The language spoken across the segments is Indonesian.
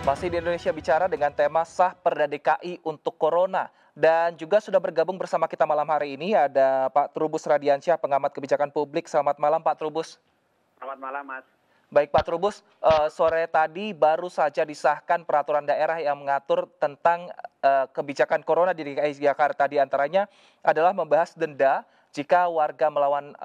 Masih di Indonesia Bicara dengan tema sah Perda DKI untuk Corona. Dan juga sudah bergabung bersama kita malam hari ini ada Pak Trubus Radiansyah, pengamat kebijakan publik. Selamat malam Pak Trubus. Selamat malam, Mas. Baik Pak Trubus, sore tadi baru saja disahkan peraturan daerah yang mengatur tentang kebijakan Corona di DKI Jakarta. Di antaranya adalah membahas denda jika warga melawan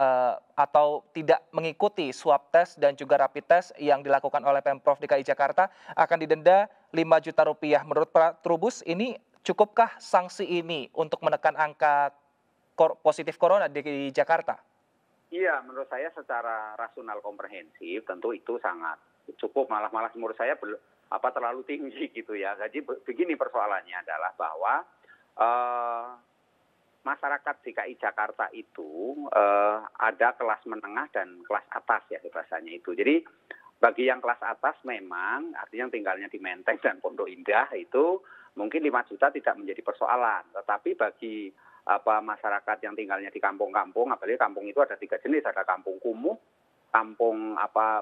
atau tidak mengikuti swab test dan juga rapid test yang dilakukan oleh Pemprov DKI Jakarta akan didenda 5 juta rupiah. Menurut Pak Trubus, ini cukupkah sanksi ini untuk menekan angka positif Corona di Jakarta? Iya, menurut saya secara rasional komprehensif tentu itu sangat cukup, malah menurut saya terlalu tinggi gitu ya. Jadi begini persoalannya adalah bahwa masyarakat DKI Jakarta itu ada kelas menengah dan kelas atas ya bahasanya itu. Jadi bagi yang kelas atas memang artinya yang tinggalnya di Menteng dan Pondok Indah itu mungkin 5 juta tidak menjadi persoalan. Tetapi bagi masyarakat yang tinggalnya di kampung-kampung, apalagi kampung itu ada 3 jenis, ada kampung kumuh, kampung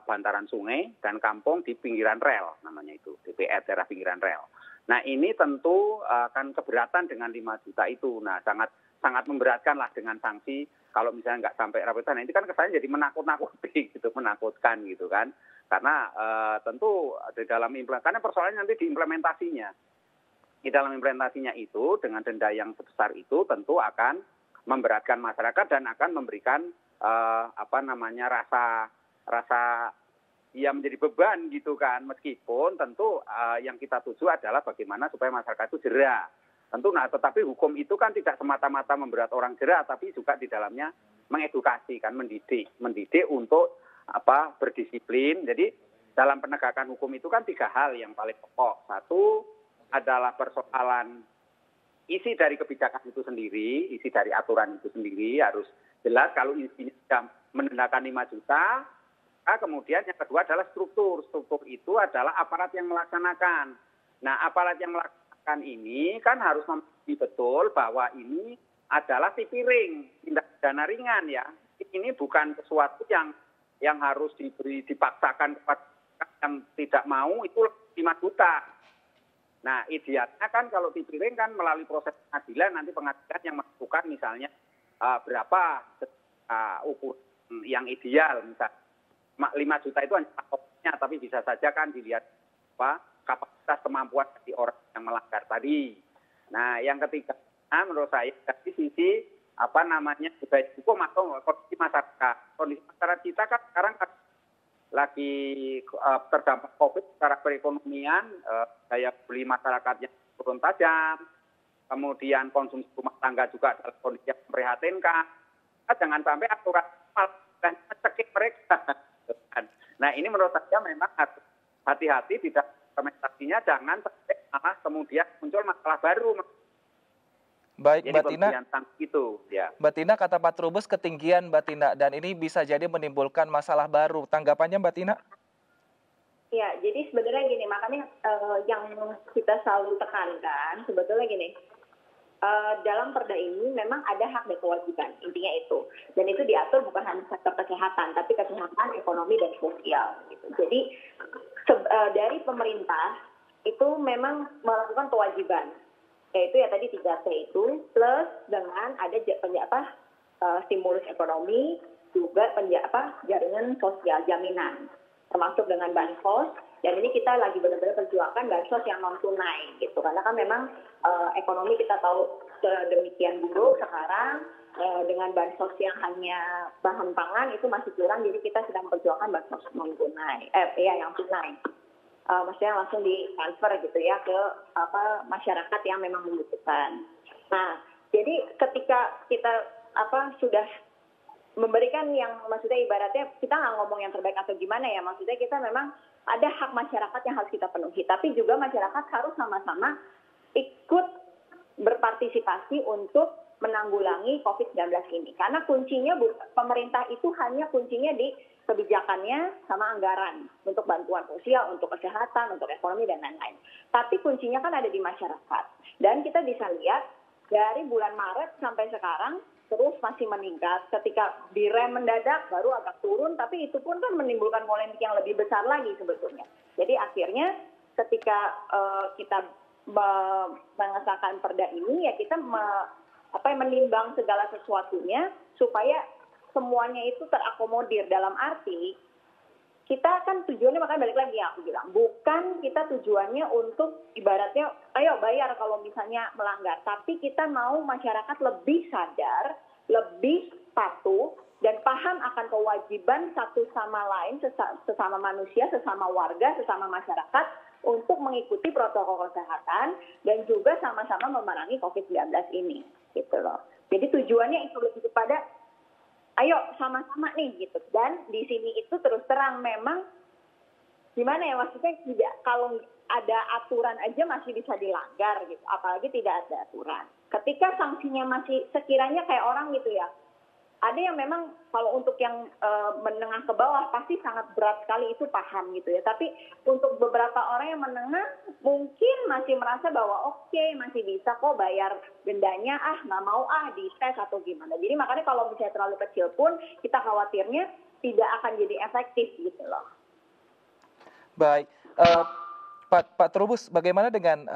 bantaran sungai, dan kampung di pinggiran rel, namanya itu, DPR, daerah pinggiran rel. Nah ini tentu akan keberatan dengan 5 juta itu. Nah sangat memberatkan lah dengan sanksi kalau misalnya nggak sampai rapid test. Nah ini kan kesannya jadi menakut-nakuti gitu, menakutkan gitu kan. Karena tentu di dalam karena persoalannya nanti di implementasinya. Di dalam implementasinya itu dengan denda yang sebesar itu tentu akan memberatkan masyarakat dan akan memberikan rasa ya menjadi beban gitu kan, meskipun tentu yang kita tuju adalah bagaimana supaya masyarakat itu jera. Tentu tetapi hukum itu kan tidak semata-mata memberat orang jera, tapi juga di dalamnya mengedukasi kan, mendidik untuk berdisiplin. Jadi dalam penegakan hukum itu kan 3 hal yang paling pokok. Satu adalah persoalan isi dari kebijakan itu sendiri, isi dari aturan itu sendiri harus jelas. Kalau isinya sudah mendendakan 5 juta, kemudian yang kedua adalah struktur. Struktur itu adalah aparat yang melaksanakan. Nah, aparat yang melaksanakan ini kan harus memastikan betul bahwa ini adalah tipiring, tindak pidana ringan ya. Ini bukan sesuatu yang harus dipaksakan kepada yang tidak mau, itu 5 juta. Nah, idealnya kan kalau tipiring kan melalui proses pengadilan, nanti pengadilan yang menentukan misalnya berapa ukur yang ideal, misalnya 5 juta itu hanya patokannya, tapi bisa saja kan dilihat kapasitas kemampuan dari orang yang melanggar tadi. Nah, yang ketiga, menurut saya dari sisi budaya hukum atau kondisi masyarakat. Kondisi masyarakat kita kan sekarang lagi terdampak COVID secara perekonomian, daya beli masyarakat yang turun tajam, kemudian konsumsi rumah tangga juga dalam kondisi yang memprihatinkan. Jangan sampai aturan malah mencekik mereka. Nah ini menurut saya memang harus hati-hati di dalam implementasinya, jangan sampai malah kemudian muncul masalah baru. Baik, jadi Mbak Tina. Itu, ya. Mbak Tina, kata Pak Trubus ketinggian Mbak Tina, dan ini bisa jadi menimbulkan masalah baru. Tanggapannya Mbak Tina? Ya, jadi sebenarnya gini, makanya yang kita selalu tekankan sebetulnya gini, dalam perda ini memang ada hak dan kewajiban, intinya itu. Dan itu diatur bukan hanya sektor kesehatan, tapi kesehatan, ekonomi, dan sosial. Gitu. Jadi dari pemerintah itu memang melakukan kewajiban. Yaitu ya tadi 3T itu, plus dengan ada stimulus ekonomi, juga jaringan sosial, jaminan, termasuk dengan bansos. Dan ini kita lagi benar-benar perjuangkan bansos yang non tunai gitu, karena kan memang ekonomi kita tahu sedemikian buruk sekarang, dengan bansos yang hanya bahan pangan itu masih kurang, jadi kita sedang memperjuangkan bansos non tunai, yang tunai. Maksudnya langsung di-transfer gitu ya ke masyarakat yang memang membutuhkan. Nah, jadi ketika kita sudah memberikan yang maksudnya ibaratnya kita nggak ngomong yang terbaik atau gimana ya, maksudnya kita memang ada hak masyarakat yang harus kita penuhi, tapi juga masyarakat harus sama-sama ikut berpartisipasi untuk menanggulangi COVID-19 ini. Karena kuncinya pemerintah itu hanya kuncinya di kebijakannya sama anggaran untuk bantuan sosial, untuk kesehatan, untuk ekonomi, dan lain-lain. Tapi kuncinya kan ada di masyarakat. Dan kita bisa lihat dari bulan Maret sampai sekarang terus masih meningkat. Ketika direm mendadak baru agak turun, tapi itu pun kan menimbulkan polemik yang lebih besar lagi sebetulnya. Jadi akhirnya ketika kita mengesahkan perda ini, ya kita menimbang segala sesuatunya supaya semuanya itu terakomodir. Dalam arti kita kan tujuannya, makanya balik lagi yang aku bilang, bukan kita tujuannya untuk ibaratnya ayo bayar kalau misalnya melanggar, tapi kita mau masyarakat lebih sadar, lebih patuh dan paham akan kewajiban satu sama lain, sesama manusia, sesama warga, sesama masyarakat untuk mengikuti protokol kesehatan dan juga sama-sama memerangi COVID-19 ini, gitu loh. Jadi tujuannya itu lebih kepada ayo sama-sama nih gitu. Dan di sini itu terus terang memang gimana ya, maksudnya tidak, kalau ada aturan aja masih bisa dilanggar gitu, apalagi tidak ada aturan. Ketika sanksinya masih sekiranya kayak orang gitu ya, ada yang memang kalau untuk yang menengah ke bawah pasti sangat berat sekali, itu paham gitu ya. Tapi untuk beberapa orang yang menengah mungkin masih merasa bahwa oke, masih bisa kok bayar dendanya, nggak mau dites atau gimana. Jadi makanya kalau misalnya terlalu kecil pun kita khawatirnya tidak akan jadi efektif gitu loh. Baik, Pak Trubus, bagaimana dengan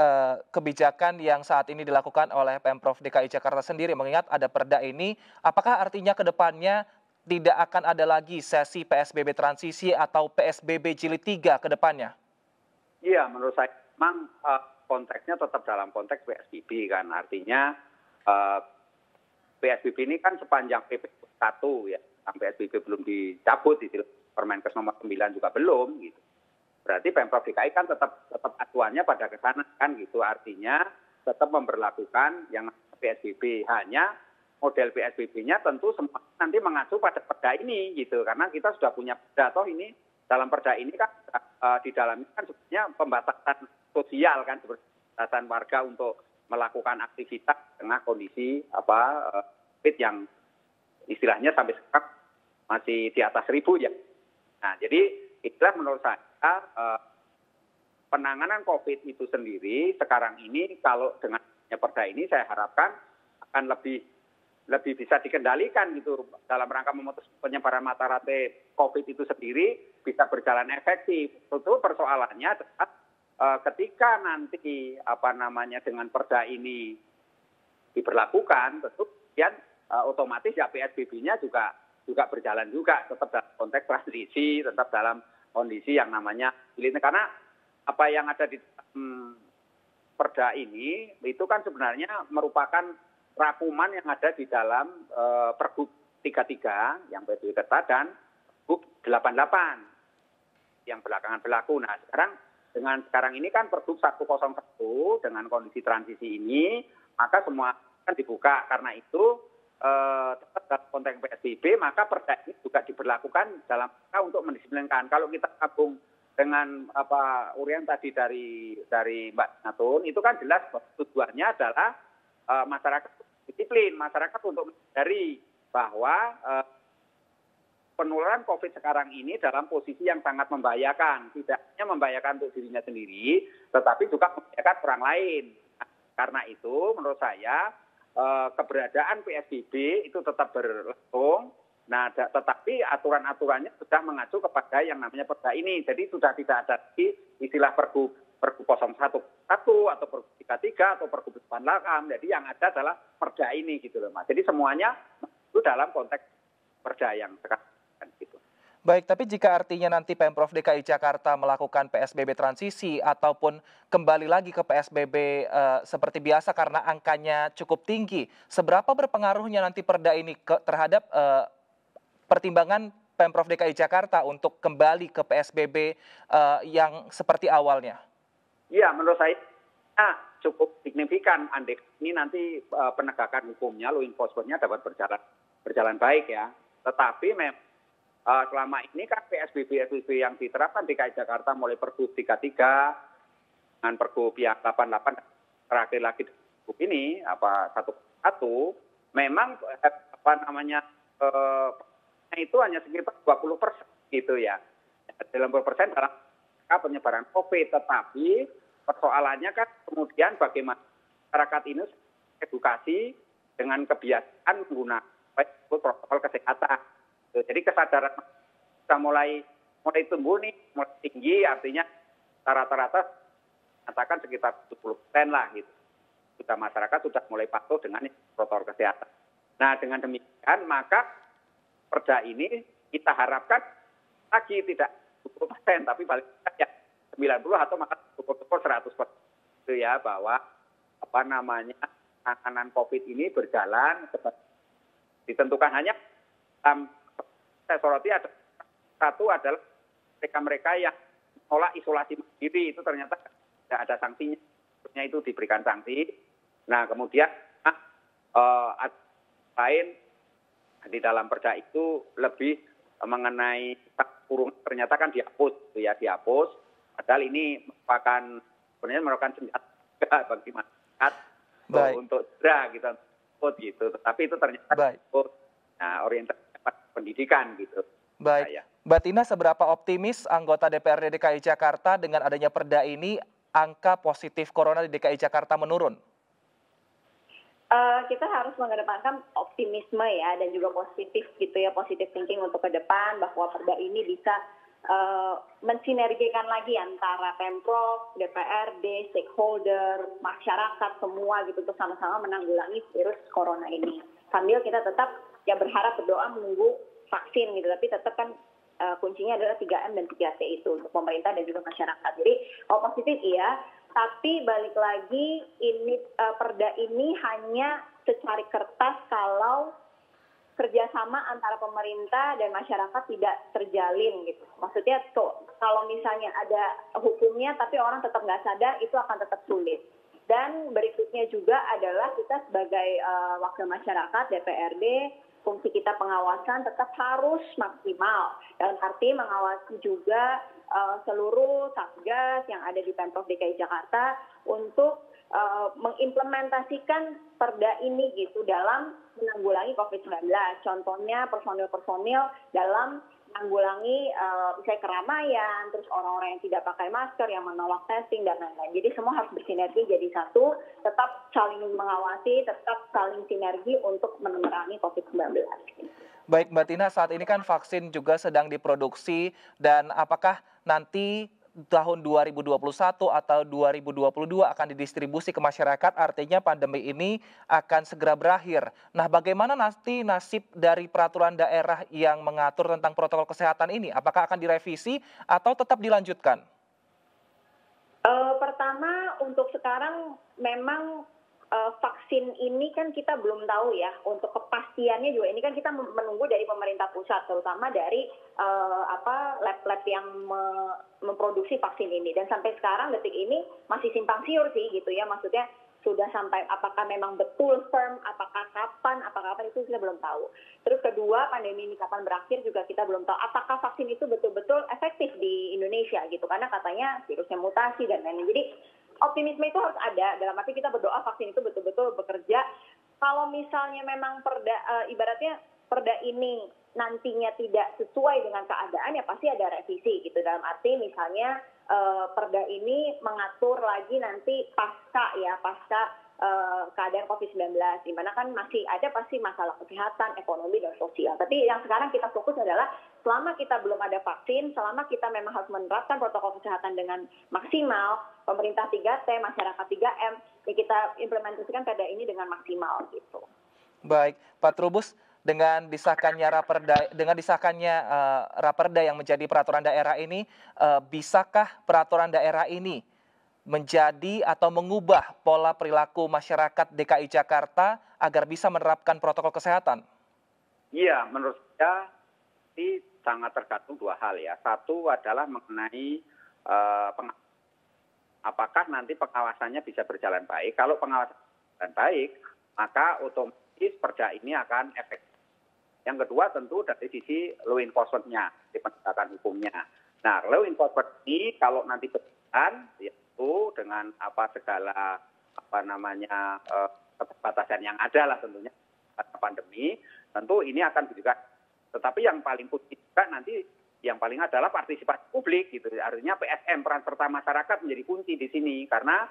kebijakan yang saat ini dilakukan oleh Pemprov DKI Jakarta sendiri, mengingat ada perda ini, apakah artinya ke depannya tidak akan ada lagi sesi PSBB transisi atau PSBB jilid 3 ke depannya? Iya, menurut saya memang konteksnya tetap dalam konteks PSBB kan, artinya PSBB ini kan sepanjang PP 1 ya, sampai PSBB belum dicabut, di Permenkes nomor 9 juga belum gitu. Berarti Pemprov DKI kan tetap acuannya pada kesana kan gitu, artinya tetap memberlakukan yang PSBB, hanya model PSBB-nya tentu semua nanti mengacu pada perda ini gitu, karena kita sudah punya perda, toh ini dalam perda ini kan di dalamnya kan sebenarnya pembatasan sosial kan, seperti pembatasan warga untuk melakukan aktivitas tengah kondisi COVID yang istilahnya sampai sekarang masih di atas 1.000 ya. Nah, jadi itulah menurut saya penanganan COVID itu sendiri sekarang ini kalau dengan perda ini saya harapkan akan lebih bisa dikendalikan gitu dalam rangka memutus penyebaran mata rantai COVID itu sendiri bisa berjalan efektif. Tentu persoalannya adalah ketika nanti dengan perda ini diberlakukan, tentu kemudian otomatis ya PSBB-nya juga berjalan juga, tetap dalam konteks transisi, tetap dalam kondisi yang namanya karena apa yang ada di perda ini itu kan sebenarnya merupakan rakuman yang ada di dalam Pergub 33 yang PSBB ketat dan Pergub 88 yang belakangan berlaku. Nah, sekarang ini kan Pergub 101 dengan kondisi transisi ini, maka semua kan dibuka. Karena itu tetap dalam konteks PSBB, maka perda ini juga diberlakukan dalam rangka untuk mendisiplinkan. Kalau kita gabung dengan urian tadi dari Mbak Natun, itu kan jelas tujuannya adalah masyarakat disiplin, masyarakat untuk menyadari bahwa penularan COVID sekarang ini dalam posisi yang sangat membahayakan, tidak hanya membahayakan untuk dirinya sendiri, tetapi juga membahayakan orang lain. Nah, karena itu menurut saya keberadaan PSBB itu tetap berlangsung. Nah, tetapi aturan-aturannya sudah mengacu kepada yang namanya perda ini. Jadi sudah tidak ada lagi istilah Pergub 01 atau Pergub 33 atau Pergub 88. Jadi yang ada adalah perda ini gitu loh, Mas. Jadi semuanya itu dalam konteks perda yang sekarang gitu. Baik, tapi jika artinya nanti Pemprov DKI Jakarta melakukan PSBB transisi ataupun kembali lagi ke PSBB seperti biasa karena angkanya cukup tinggi, seberapa berpengaruhnya nanti perda ini terhadap pertimbangan Pemprov DKI Jakarta untuk kembali ke PSBB yang seperti awalnya? Iya, menurut saya cukup signifikan. Andai ini nanti penegakan hukumnya, law enforcement-nya dapat berjalan baik ya. Tetapi selama ini kan PSBB yang diterapkan DKI Jakarta mulai Pergub 33 dengan Pergub yang 88 terakhir lagi Pergub ini 101 memang itu hanya sekitar 20% gitu ya. 20% dalam penyebaran COVID, tetapi persoalannya kan kemudian bagaimana masyarakat ini edukasi dengan kebiasaan menggunakan protokol kesehatan. Jadi kesadaran sudah mulai tumbuh nih, mulai tinggi, artinya rata-rata katakan sekitar 70% lah gitu. Sudah masyarakat sudah mulai patuh dengan protokol kesehatan. Nah, dengan demikian maka perda ini kita harapkan lagi tidak 70%, tapi paling tidak ya 90 atau maka 100%. Itu ya, bahwa penanganan COVID ini berjalan ditentukan hanya saya soroti ada satu adalah mereka yang menolak isolasi mandiri itu ternyata tidak ada sanksinya, itu diberikan sanksi. Nah, kemudian lain di dalam perda itu lebih mengenai kurung ternyata kan dihapus, gitu ya, dihapus. Padahal ini merupakan senjata bagi masyarakat untuk segera gitu. Tetapi itu ternyata orientasi pendidikan gitu. Baik, Mbak Tina, seberapa optimis anggota DPRD DKI Jakarta dengan adanya perda ini angka positif corona di DKI Jakarta menurun? Kita harus mengedepankan optimisme ya, dan juga positif gitu ya, positive thinking untuk ke depan bahwa perda ini bisa mensinergikan lagi antara Pemprov, DPRD, stakeholder, masyarakat semua gitu untuk sama-sama menanggulangi virus corona ini. Sambil kita tetap ya berharap, berdoa, menunggu vaksin gitu, tapi tetap kan kuncinya adalah 3M dan 3T itu untuk pemerintah dan juga masyarakat. Jadi positif iya, tapi balik lagi ini perda ini hanya secari kertas kalau kerjasama antara pemerintah dan masyarakat tidak terjalin gitu. Maksudnya kalau misalnya ada hukumnya tapi orang tetap nggak sadar, itu akan tetap sulit. Dan berikutnya juga adalah kita sebagai wakil masyarakat DPRD, fungsi kita pengawasan tetap harus maksimal. Dalam arti mengawasi juga seluruh satgas yang ada di Pemprov DKI Jakarta untuk mengimplementasikan perda ini gitu dalam menanggulangi COVID-19. Contohnya personil-personil dalam menanggulangi misalnya keramaian, terus orang-orang yang tidak pakai masker, yang menolak testing, dan lain-lain. Jadi semua harus bersinergi jadi satu, tetap saling mengawasi, tetap saling sinergi untuk memerangi COVID-19. Baik Mbak Tina, saat ini kan vaksin juga sedang diproduksi, dan apakah nanti tahun 2021 atau 2022 akan didistribusi ke masyarakat, artinya pandemi ini akan segera berakhir. Nah, bagaimana nanti nasib dari peraturan daerah yang mengatur tentang protokol kesehatan ini? Apakah akan direvisi atau tetap dilanjutkan? Pertama, untuk sekarang memang vaksin ini kan kita belum tahu ya, untuk kepastiannya juga ini kan kita menunggu dari pemerintah pusat, terutama dari lab-lab yang memproduksi vaksin ini. Dan sampai sekarang detik ini masih simpang siur sih gitu ya, maksudnya sudah sampai apakah memang betul firm, apakah kapan itu kita belum tahu. Terus kedua, pandemi ini kapan berakhir juga kita belum tahu. Apakah vaksin itu betul-betul efektif di Indonesia gitu, karena katanya virusnya mutasi dan lain-lain. Jadi optimisme itu harus ada, dalam arti kita berdoa vaksin itu betul-betul bekerja. Kalau misalnya memang ibaratnya perda ini nantinya tidak sesuai dengan keadaan, ya pasti ada revisi gitu. Dalam arti misalnya perda ini mengatur lagi nanti pasca keadaan COVID-19, di mana kan masih ada pasti masalah kesehatan, ekonomi, dan sosial. Tapi yang sekarang kita fokus adalah selama kita belum ada vaksin, selama kita memang harus menerapkan protokol kesehatan dengan maksimal, pemerintah 3T, masyarakat 3M, ya kita implementasikan perda ini dengan maksimal gitu. Baik, Pak Trubus, dengan disahkannya raperda yang menjadi peraturan daerah ini, bisakah peraturan daerah ini menjadi atau mengubah pola perilaku masyarakat DKI Jakarta agar bisa menerapkan protokol kesehatan? Iya, menurut saya ini sangat tergantung dua hal ya. Satu adalah mengenai apakah nanti pengawasannya bisa berjalan baik. Kalau pengawasan berjalan baik, maka otomatis perda ini akan efektif. Yang kedua tentu dari sisi law enforcement-nya, di penegakan hukumnya. Nah, law enforcement ini kalau nanti berjalan, yaitu dengan segala keterbatasan yang ada lah tentunya karena pandemi, tentu ini akan juga. Tetapi yang paling penting juga nanti yang paling adalah partisipasi publik gitu. Artinya PSM, peran serta masyarakat, menjadi kunci di sini, karena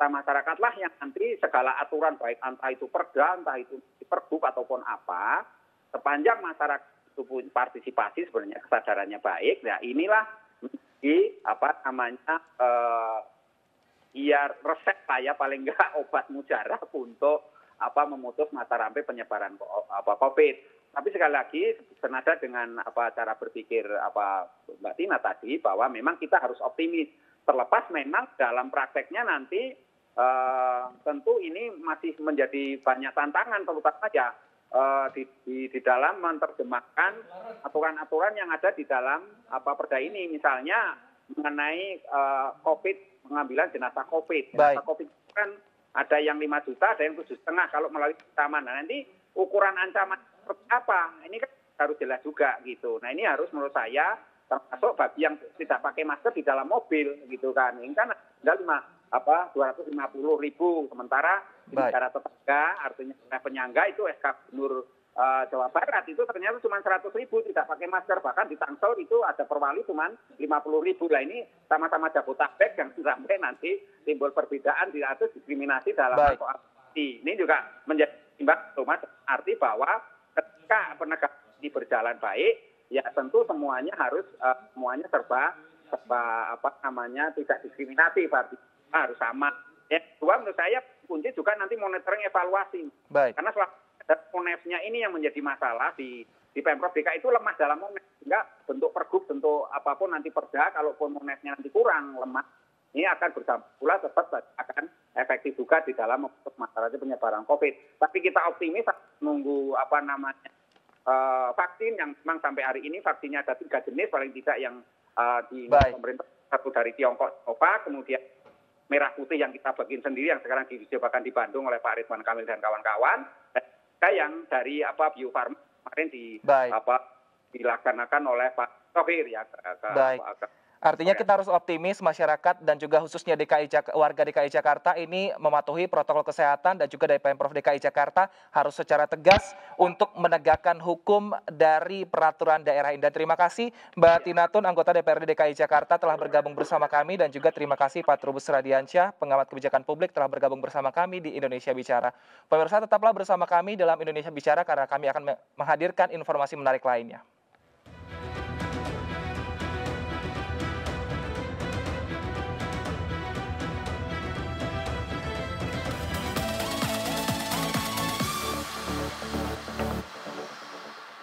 masyarakatlah yang nanti segala aturan baik entah itu perda, entah itu pergub ataupun apa, sepanjang masyarakat itu punya partisipasi sebenarnya kesadarannya baik, nah inilah menjadi resep lah ya, paling enggak obat mujarab untuk memutus mata rantai penyebaran COVID. Tapi sekali lagi senada dengan cara berpikir Mbak Tina tadi, bahwa memang kita harus optimis. Terlepas memang dalam prakteknya nanti tentu ini masih menjadi banyak tantangan, terutama ya di dalam menerjemahkan aturan-aturan yang ada di dalam perda ini. Misalnya mengenai COVID, pengambilan jenazah COVID. Jenazah COVID itu kan ada yang 5 juta, ada yang 7,5 kalau melalui ancaman. Nah, nanti ukuran ancaman seperti apa? Ini kan harus jelas juga gitu. Nah, ini harus menurut saya termasuk bagi yang tidak pakai masker di dalam mobil gitu kan. Ini kan ada 250.000, sementara di negara tetangga, artinya penyangga itu SK Gubernur Jawa Barat itu ternyata cuma 100.000 tidak pakai masker, bahkan di Tangsel itu ada perwali cuma 50.000. Lah ini sama-sama Jabodetabek, yang sampai nanti timbul perbedaan atau diskriminasi dalam soal ini juga menjadi timbang arti bahwa ketika penegakan ini berjalan baik, ya tentu semuanya harus serba tidak diskriminatif, harus sama. Yang kedua menurut saya kunci juga nanti monitoring evaluasi. Karena Monefnya ini yang menjadi masalah di Pemprov DKI itu lemah dalam Monef. Sehingga bentuk pergub, bentuk apapun nanti perda, kalaupun Monefnya nanti kurang lemah, ini akan berdampak pula tetap akan efektif juga di dalam memutus masalah penyebaran COVID. Tapi kita optimis menunggu vaksin yang memang sampai hari ini vaksinnya ada 3 jenis paling tidak yang di pemerintah, satu dari Tiongkok Sinovac, kemudian merah putih yang kita bagiin sendiri yang sekarang dicobakan di Bandung oleh Pak Ridwan Kamil dan kawan-kawan, yang dari Bio Farma kemarin dilaksanakan oleh Pak Sofir ya. Artinya kita harus optimis, masyarakat dan juga khususnya warga DKI Jakarta ini mematuhi protokol kesehatan, dan juga dari Pemprov DKI Jakarta harus secara tegas untuk menegakkan hukum dari peraturan daerah ini. Dan terima kasih Mbak Tina Tun, anggota DPRD DKI Jakarta telah bergabung bersama kami, dan juga terima kasih Pak Trubus Radiansyah, pengamat kebijakan publik telah bergabung bersama kami di Indonesia Bicara. Pemirsa tetaplah bersama kami dalam Indonesia Bicara karena kami akan menghadirkan informasi menarik lainnya.